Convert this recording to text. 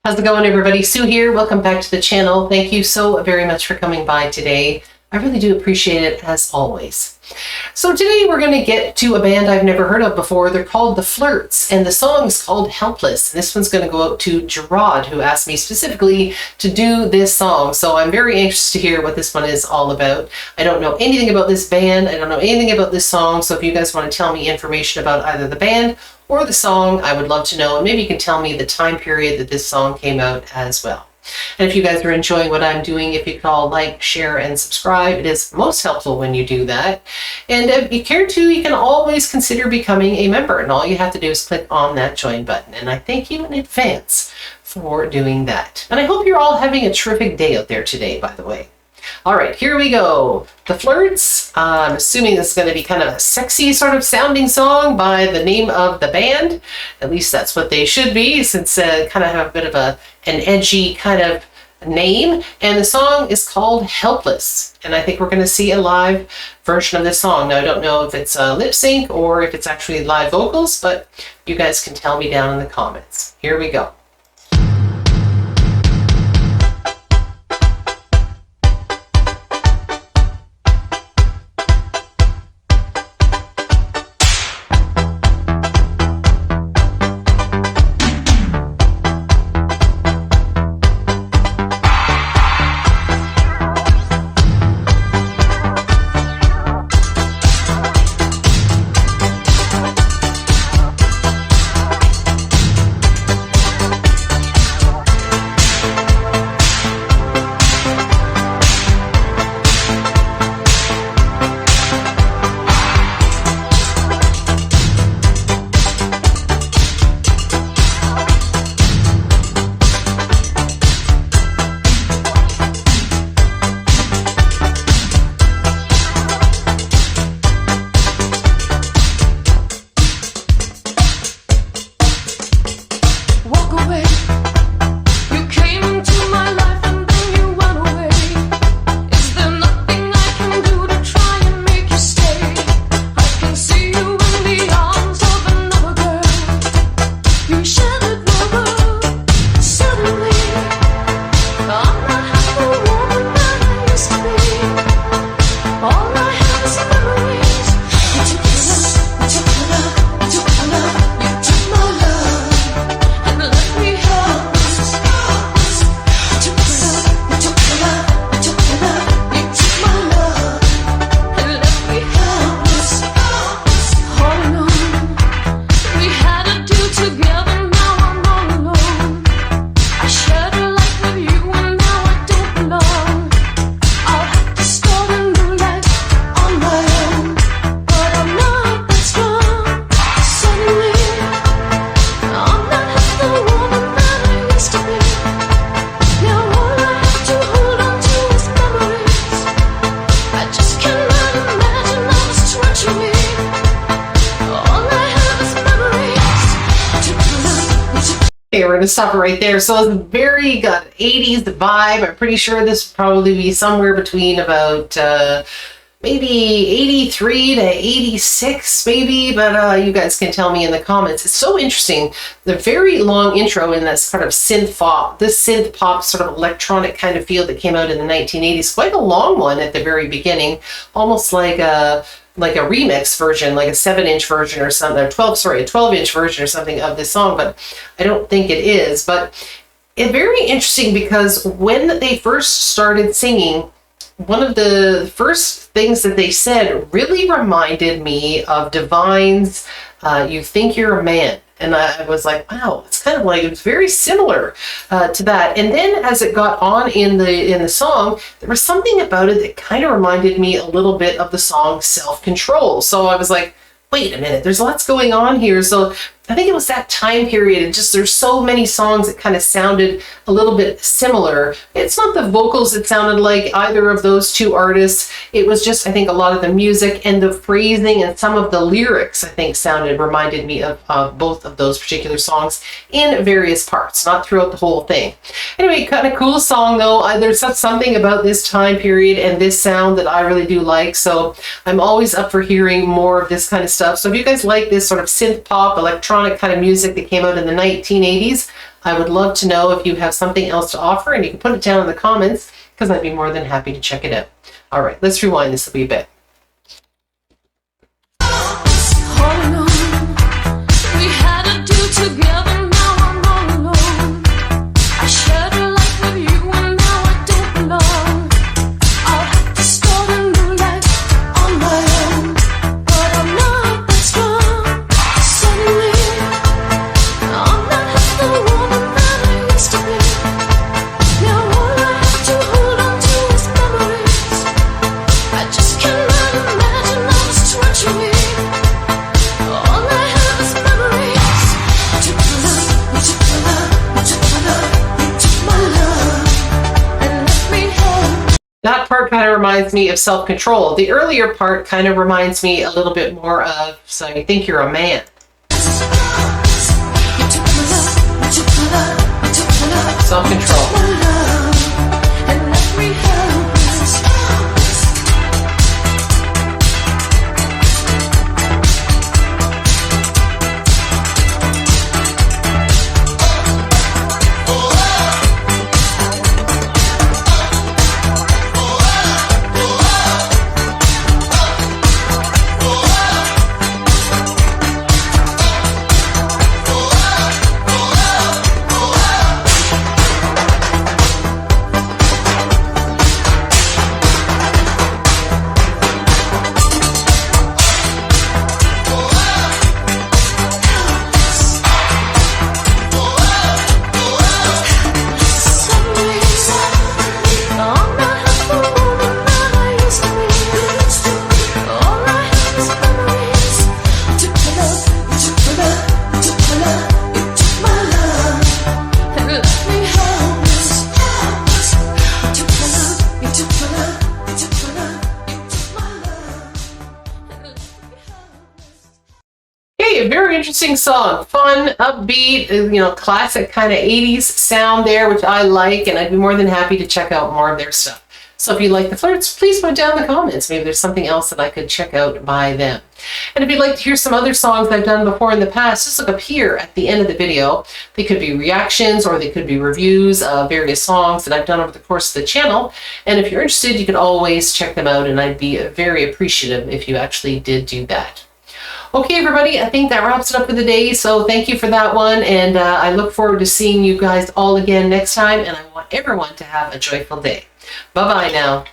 How's it going, everybody? Sue here. Welcome back to the channel. Thank you so very much for coming by today. I really do appreciate it, as always. So today we're going to get to a band I've never heard of before. They're called the FLIRTS, and the song is called Helpless. This one's going to go out to Gerard, who asked me specifically to do this song. So I'm very anxious to hear what this one is all about. I don't know anything about this band. I don't know anything about this song. So if you guys want to tell me information about either the band or the song, I would love to know. And maybe you can tell me the time period that this song came out as well. And if you guys are enjoying what I'm doing, if you could all like, share, and subscribe, it is most helpful when you do that. And if you care to, you can always consider becoming a member. And all you have to do is click on that join button. And I thank you in advance for doing that. And I hope you're all having a terrific day out there today, by the way. All right, here we go. The FLIRTS. I'm assuming this is going to be kind of a sexy sort of sounding song by the name of the band. At least that's what they should be, since kind of have a bit of an edgy kind of name. And the song is called Helpless. And I think we're going to see a live version of this song. Now, I don't know if it's lip sync or if it's actually live vocals, but you guys can tell me down in the comments. Here we go. Okay, we're going to stop it right there. So it's very got 80s vibe. I'm pretty sure this would probably be somewhere between about maybe 83 to 86 maybe, but you guys can tell me in the comments. It's so interesting. The very long intro in this kind of synth pop sort of electronic kind of feel that came out in the 1980s. Quite a long one at the very beginning, almost like a remix version, like a 7-inch version or something, a 12-inch version or something of this song, but I don't think it is. But it's very interesting because when they first started singing, one of the first things that they said really reminded me of Divine's You Think You're a Man. And I was like, wow, it's kind of like, it's very similar to that. And then as it got on in the song, there was something about it that kind of reminded me a little bit of the song Self-Control. So I was like, wait a minute, there's lots going on here. So I think it was that time period. And just there's so many songs that kind of sounded a little bit similar. It's not the vocals that sounded like either of those two artists. It was just, I think, a lot of the music and the phrasing and some of the lyrics, I think, reminded me of both of those particular songs in various parts, not throughout the whole thing. Anyway, kind of cool song though. There's something about this time period and this sound that I really do like. So I'm always up for hearing more of this kind of stuff. So if you guys like this sort of synth pop, electronic kind of music that came out in the 1980s, I would love to know if you have something else to offer, and you can put it down in the comments because I'd be more than happy to check it out. All right, let's rewind this a wee bit. That part kind of reminds me of Self-Control. The earlier part kind of reminds me a little bit more of So You Think You're a Man. Self-Control. A very interesting song, fun, upbeat, you know, classic kind of 80s sound there, which I like, and I'd be more than happy to check out more of their stuff. So if you like the Flirts, please put down in the comments. Maybe there's something else that I could check out by them. And if you'd like to hear some other songs I've done before in the past, just look up here at the end of the video. They could be reactions or they could be reviews of various songs that I've done over the course of the channel. And if you're interested, you can always check them out, and I'd be very appreciative if you actually did do that. Okay, everybody, I think that wraps it up for the day, so thank you for that one, and I look forward to seeing you guys all again next time, and I want everyone to have a joyful day. Bye-bye now.